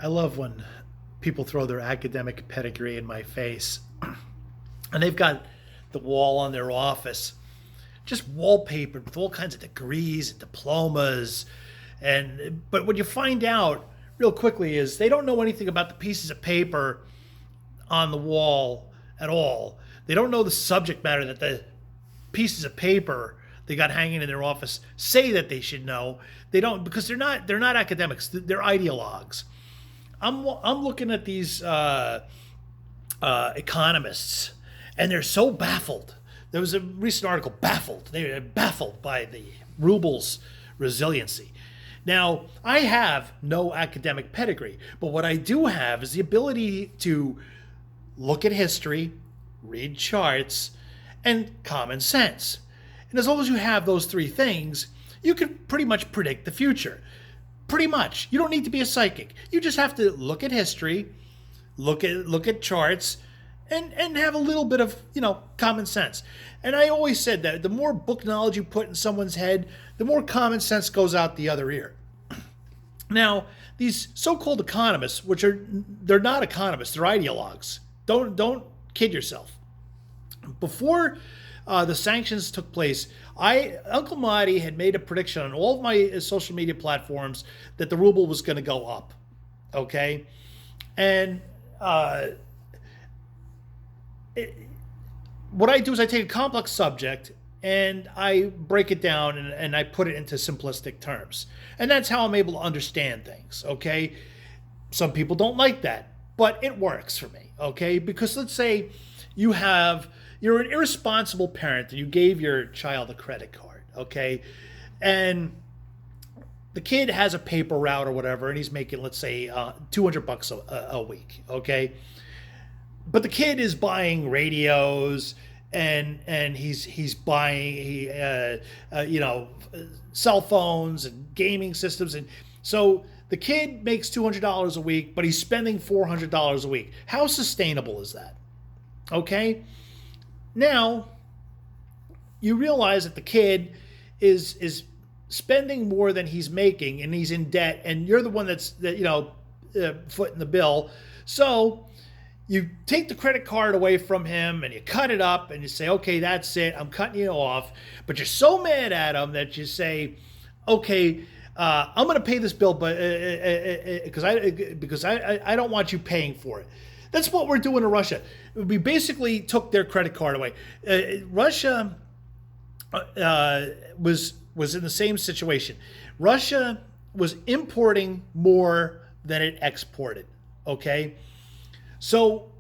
I love when people throw their academic pedigree in my face. And they've got the wall on their office just wallpapered with all kinds of degrees and diplomas. And but what you find out real quickly is they don't know anything about the pieces of paper on the wall at all. They don't know the subject matter that the pieces of paper they got hanging in their office say that they should know. They don't, because they're not academics. They're ideologues. I'm looking at these economists, and they're so baffled. There was a recent article, baffled. They're baffled by the ruble's resiliency. Now, I have no academic pedigree, but what I do have is the ability to look at history, read charts, and common sense. And as long as you have those three things, you can pretty much predict the future. Pretty much. You don't need to be a psychic. You just have to look at history, look at charts, and have a little bit of, common sense. And I always said that the more book knowledge you put in someone's head, the more common sense goes out the other ear. Now, these so-called economists, they're not economists, they're ideologues. Don't kid yourself. Before the sanctions took place, Uncle Marty had made a prediction on all of my social media platforms that the ruble was going to go up. Okay, and what I do is I take a complex subject and I break it down and I put it into simplistic terms, and that's how I'm able to understand things. Okay, some people don't like that, but it works for me. Okay, because let's say you're an irresponsible parent and you gave your child a credit card, okay? And the kid has a paper route or whatever, and he's making, let's say, $200 a week, okay? But the kid is buying radios and he's buying cell phones and gaming systems, and so the kid makes $200 a week, but he's spending $400 a week. How sustainable is that? Okay? Now, you realize that the kid is spending more than he's making, and he's in debt, and you're the one that's footing the bill. So you take the credit card away from him, and you cut it up, and you say, okay, that's it. I'm cutting you off. But you're so mad at him that you say, okay, I'm going to pay this bill, but because I don't want you paying for it. That's what we're doing to Russia. We basically took their credit card away. Russia was in the same situation. Russia was importing more than it exported. Okay, so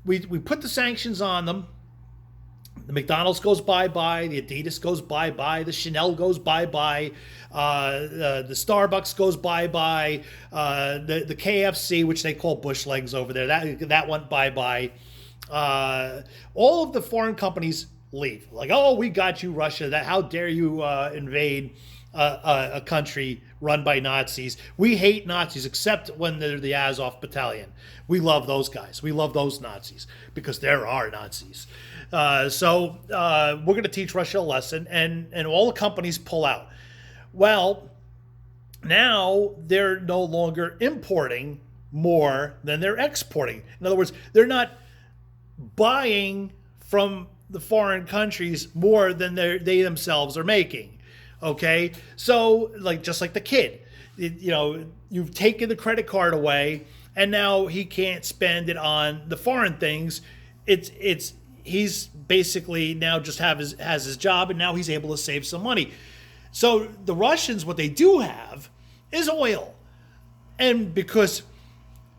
we put the sanctions on them. The McDonald's goes bye-bye, the Adidas goes bye-bye, the Chanel goes bye-bye, the Starbucks goes bye-bye, the KFC, which they call bush legs over there, that went bye-bye. All of the foreign companies leave. Like, oh, we got you, Russia. How dare you invade a country run by Nazis. We hate Nazis, except when they're the Azov Battalion. We love those guys. We love those Nazis because they're our Nazis. So we're going to teach Russia a lesson, and all the companies pull out. Well, now they're no longer importing more than they're exporting. In other words, they're not buying from the foreign countries more than they themselves are making. Okay, so just like the kid, you've taken the credit card away, and now he can't spend it on the foreign things. He's basically now just has his job, and now he's able to save some money. So the Russians, what they do have is oil, and because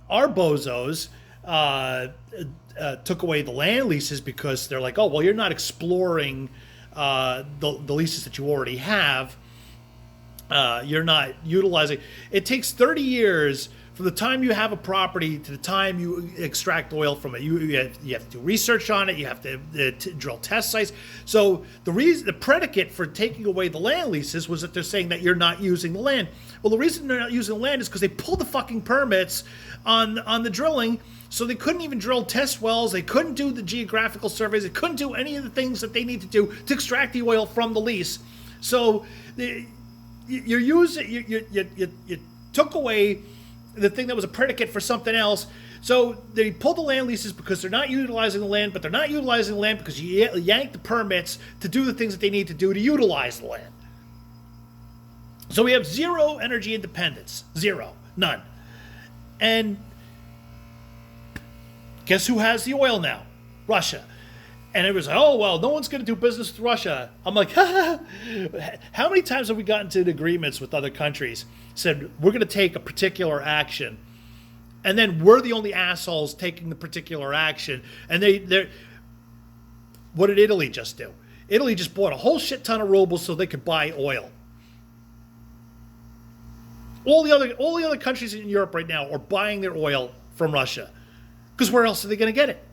our bozos took away the land leases because they're like, oh well, you're not exploring the leases that you already have. You're not utilizing. It takes 30 years from the time you have a property to the time you extract oil from it. You have to do research on it. You have to drill test sites. So the predicate for taking away the land leases was that they're saying that you're not using the land. Well, the reason they're not using the land is because they pulled the fucking permits on the drilling. So they couldn't even drill test wells. They couldn't do the geographical surveys. They couldn't do any of the things that they need to do to extract the oil from the lease. So you took away the thing that was a predicate for something else. So they pull the land leases because they're not utilizing the land, but they're not utilizing the land because you yank the permits to do the things that they need to do to utilize the land. So we have zero energy independence. Zero. None. And guess who has the oil now? Russia. And it was, oh, well, no one's going to do business with Russia. I'm like, how many times have we gotten to agreements with other countries, said we're going to take a particular action, and then we're the only assholes taking the particular action. And they're what did Italy just do? Italy just bought a whole shit ton of rubles so they could buy oil. All the other countries in Europe right now are buying their oil from Russia. Because where else are they going to get it?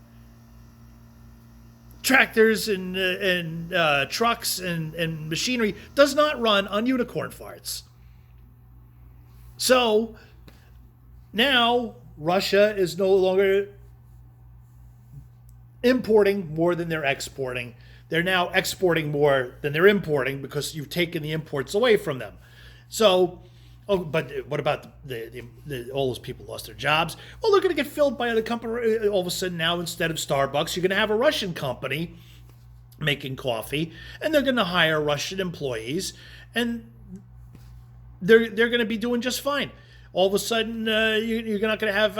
Tractors and trucks and machinery does not run on unicorn farts. So now Russia is no longer importing more than they're exporting. They're now exporting more than they're importing because you've taken the imports away from them. So, but what about all those people lost their jobs? Well, they're going to get filled by other company. All of a sudden now, instead of Starbucks, you're going to have a Russian company making coffee, and they're going to hire Russian employees, and they're going to be doing just fine. All of a sudden, you're not going to have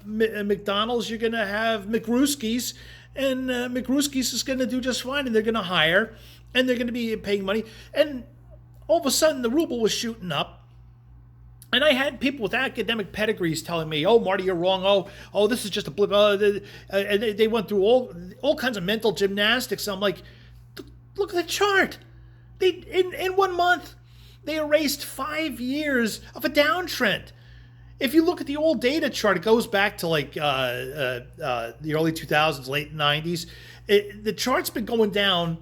McDonald's. You're going to have McRooskies, and McRooskies is going to do just fine, and they're going to hire, and they're going to be paying money. And all of a sudden, the ruble was shooting up. And I had people with academic pedigrees telling me, "Oh, Marty, you're wrong. Oh, this is just a blip." And they went through all kinds of mental gymnastics. I'm like, look at the chart. They in 1 month, they erased 5 years of a downtrend. If you look at the old data chart, it goes back to like the early 2000s, late 90s. The chart's been going down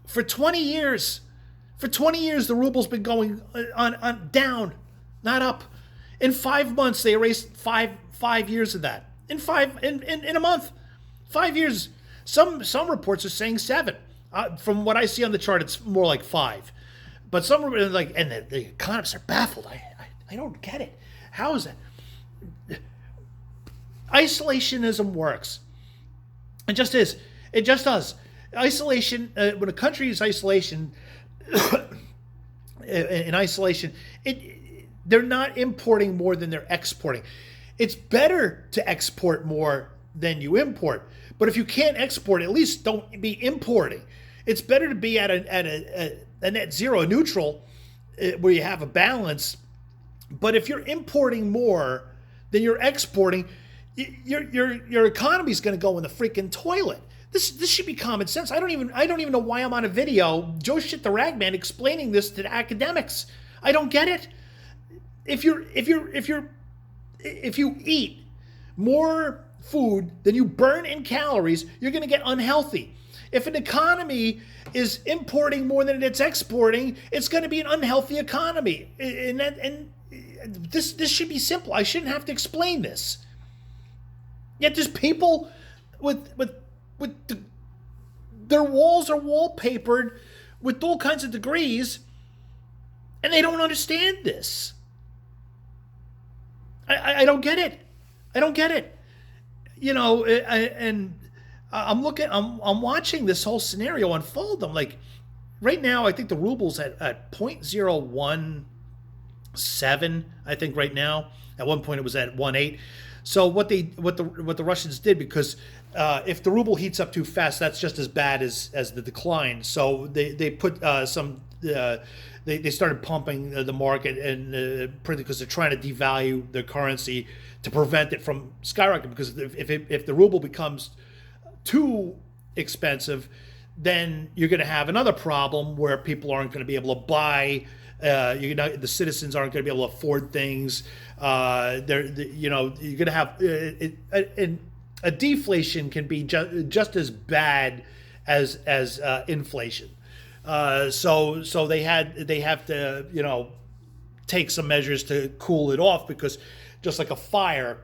for 20 years. For 20 years, the ruble's been going on down. Not up. In 5 months, they erased five years of that. In a month, 5 years. Some reports are saying 7. From what I see on the chart, it's more like 5. But some are like, and the economists are baffled. I don't get it. How is that? Isolationism works. It just is. It just does. Isolation. When a country is in isolation, they're not importing more than they're exporting. It's better to export more than you import. But if you can't export, at least don't be importing. It's better to be at a net zero, neutral, where you have a balance. But if you're importing more than you're exporting, your economy is going to go in the freaking toilet. This should be common sense. I don't even know why I'm on a video, Joe Shit the Ragman, explaining this to the academics. I don't get it. If you eat more food than you burn in calories, you're going to get unhealthy. If an economy is importing more than it's exporting, it's going to be an unhealthy economy. And this should be simple. I shouldn't have to explain this. Yet there's people with their walls are wallpapered with all kinds of degrees, and they don't understand this. I don't get it. I don't get it. You know, I'm watching this whole scenario unfold. I'm like, right now, I think the ruble's at 0.017. I think right now. At one point, it was at 1.8. So what the Russians did, because if the ruble heats up too fast, that's just as bad as the decline. So they put some. They started pumping the market and because they're trying to devalue their currency to prevent it from skyrocketing. Because if the ruble becomes too expensive, then you're going to have another problem where people aren't going to be able to buy. The citizens aren't going to be able to afford things. You're going to have a deflation can be just as bad as inflation. So they have to take some measures to cool it off, because just like a fire,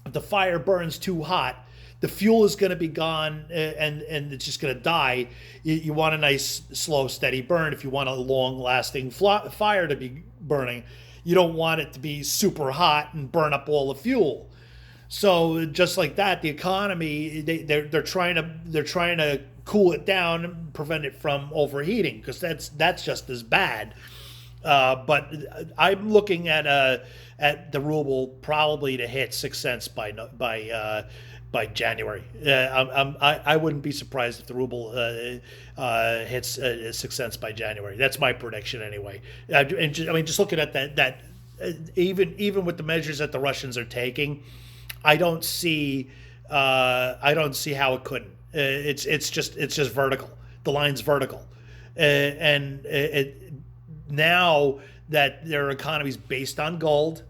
if the fire burns too hot, the fuel is going to be gone and it's just going to die. You want a nice, slow, steady burn. If you want a long-lasting fire to be burning, you don't want it to be super hot and burn up all the fuel. So just like that, the economy they're trying to cool it down and prevent it from overheating, because that's just as bad. But I'm looking at the ruble probably to hit 6 cents by January. I wouldn't be surprised if the ruble hits 6 cents by January. That's my prediction anyway. Just looking at that even with the measures that the Russians are taking, I don't see how it couldn't. It's just vertical. The line's vertical, and now that their economy's based on gold,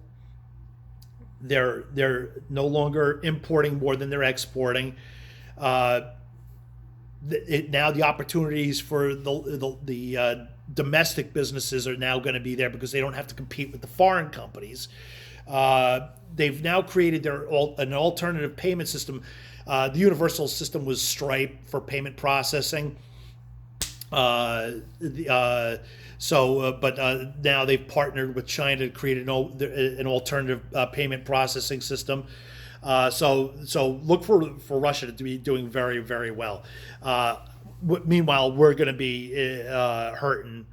they're no longer importing more than they're exporting. Now the opportunities for the domestic businesses are now going to be there because they don't have to compete with the foreign companies. They've now created an alternative payment system. The universal system was Stripe for payment processing. But now they've partnered with China to create an alternative payment processing system. So look for Russia to be doing very, very well. Meanwhile, we're going to be hurting.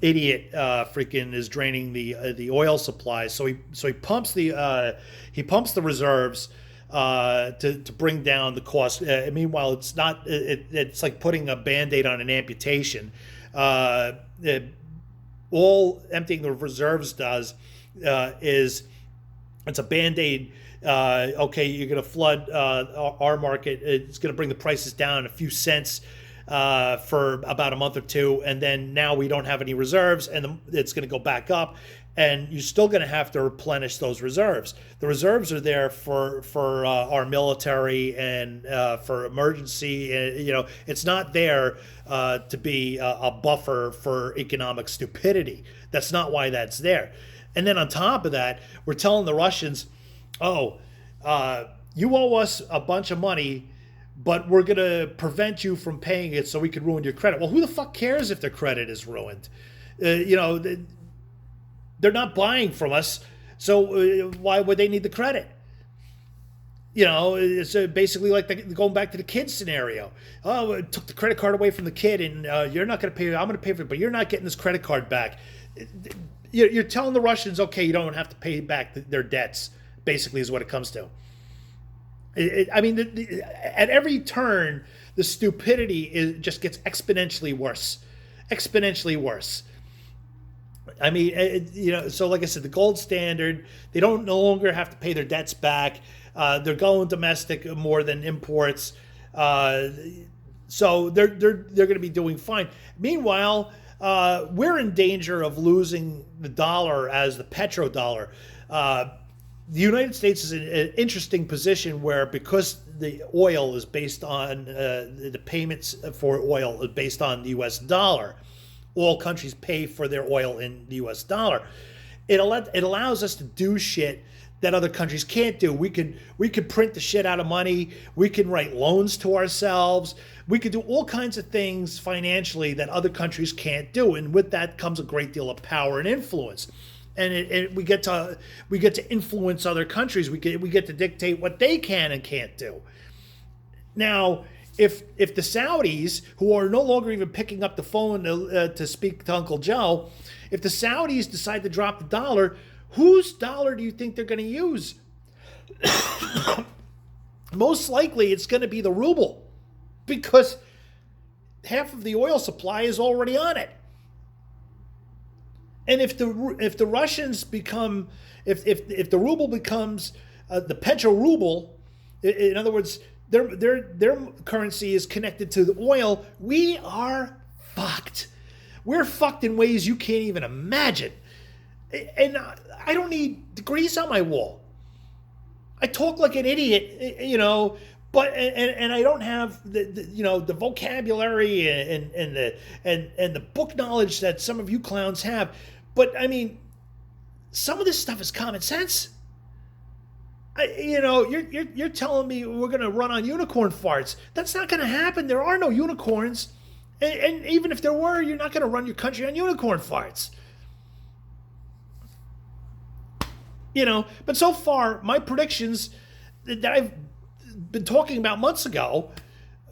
Idiot freaking is draining the oil supply. So he pumps the reserves to bring down the cost. Meanwhile, it's like putting a Band-Aid on an amputation. All emptying the reserves does is it's a Band-Aid. Okay, you're going to flood our market. It's going to bring the prices down a few cents for about a month or two, and then now we don't have any reserves, and it's going to go back up, and you're still going to have to replenish those reserves. The reserves are there for our military and for emergency. It's not there to be a buffer for economic stupidity. That's not why that's there. And then on top of that, we're telling the Russians, you owe us a bunch of money, but we're going to prevent you from paying it so we could ruin your credit. Well, who the fuck cares if their credit is ruined? They're not buying from us, so why would they need the credit? It's basically like going back to the kid scenario. Oh, I took the credit card away from the kid, and you're not going to pay it. I'm going to pay for it, but you're not getting this credit card back. You're telling the Russians, okay, you don't have to pay back their debts, basically is what it comes to. At every turn, the stupidity just gets exponentially worse. So like I said, the gold standard, they don't no longer have to pay their debts back. They're going domestic more than imports. So they're going to be doing fine. Meanwhile, we're in danger of losing the dollar as the petrodollar. The United States is in an interesting position where, because the oil is based on the payments for oil is based on the U.S. dollar, all countries pay for their oil in the U.S. dollar. It allows us to do shit that other countries can't do. We could print the shit out of money. We can write loans to ourselves. We could do all kinds of things financially that other countries can't do, and with that comes a great deal of power and influence. And we get to influence other countries. We get to dictate what they can and can't do. Now, if the Saudis, who are no longer even picking up the phone to speak to Uncle Joe, if the Saudis decide to drop the dollar, whose dollar do you think they're going to use? Most likely, it's going to be the ruble, because half of the oil supply is already on it. And if the Russians become, if the ruble becomes the petro ruble, in other words, their currency is connected to the oil, we are fucked. We're fucked in ways you can't even imagine. And I don't need degrees on my wall. I talk like an idiot, but and I don't have the vocabulary and the book knowledge that some of you clowns have. But some of this stuff is common sense. You're telling me we're going to run on unicorn farts. That's not going to happen. There are no unicorns, and even if there were, you're not going to run your country on unicorn farts. But so far, my predictions that I've been talking about months ago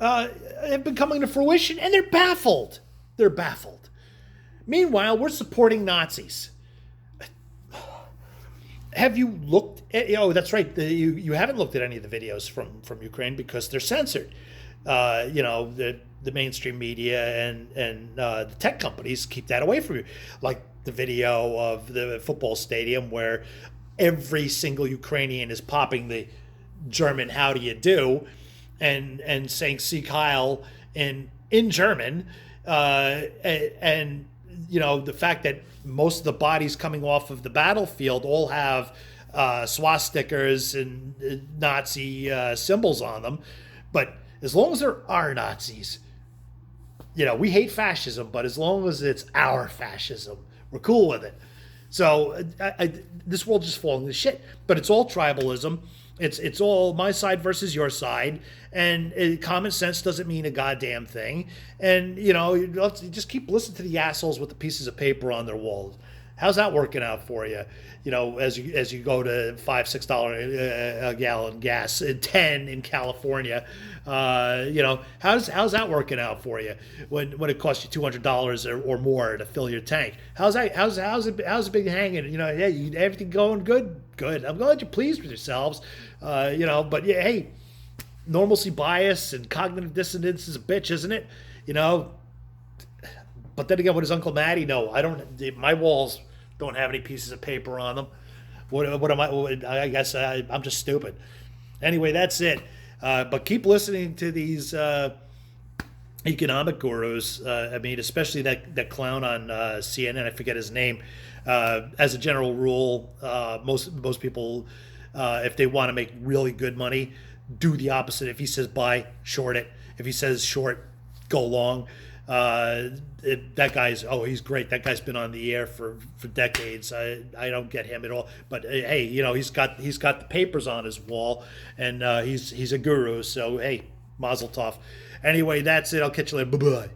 have been coming to fruition, and they're baffled. They're baffled. Meanwhile, we're supporting Nazis. Have you looked at? Oh, that's right. You haven't looked at any of the videos from Ukraine because they're censored. The mainstream media and the tech companies keep that away from you, like the video of the football stadium where every single Ukrainian is popping the German "How do you do," and saying "Sieg Heil" in German, and the fact that most of the bodies coming off of the battlefield all have swastikas and Nazi symbols on them, but as long as there are Nazis, we hate fascism, but as long as it's our fascism, we're cool with it. So this world just falling to shit. But it's all tribalism. It's all my side versus your side, and common sense doesn't mean a goddamn thing. And let's just keep listening to the assholes with the pieces of paper on their walls. How's that working out for you? As you go to $5-6 a gallon gas, and 10 in California. How's that working out for you when it costs you $200 or more to fill your tank? How's it been hanging? Everything going good. I'm glad you're pleased with yourselves. But yeah, hey, normalcy bias and cognitive dissonance is a bitch, isn't it? But then again, what does Uncle Matty know? I don't. My walls don't have any pieces of paper on them. What am I? I guess I'm just stupid. Anyway, that's it. But keep listening to these economic gurus. Especially that clown on CNN. I forget his name. As a general rule, most people, if they want to make really good money, do the opposite. If he says buy, short it. If he says short, go long. That guy's he's great. That guy's been on the air for decades. I don't get him at all. But hey, he's got the papers on his wall, and he's a guru. So hey, mazel tov. Anyway, that's it. I'll catch you later. Bye bye.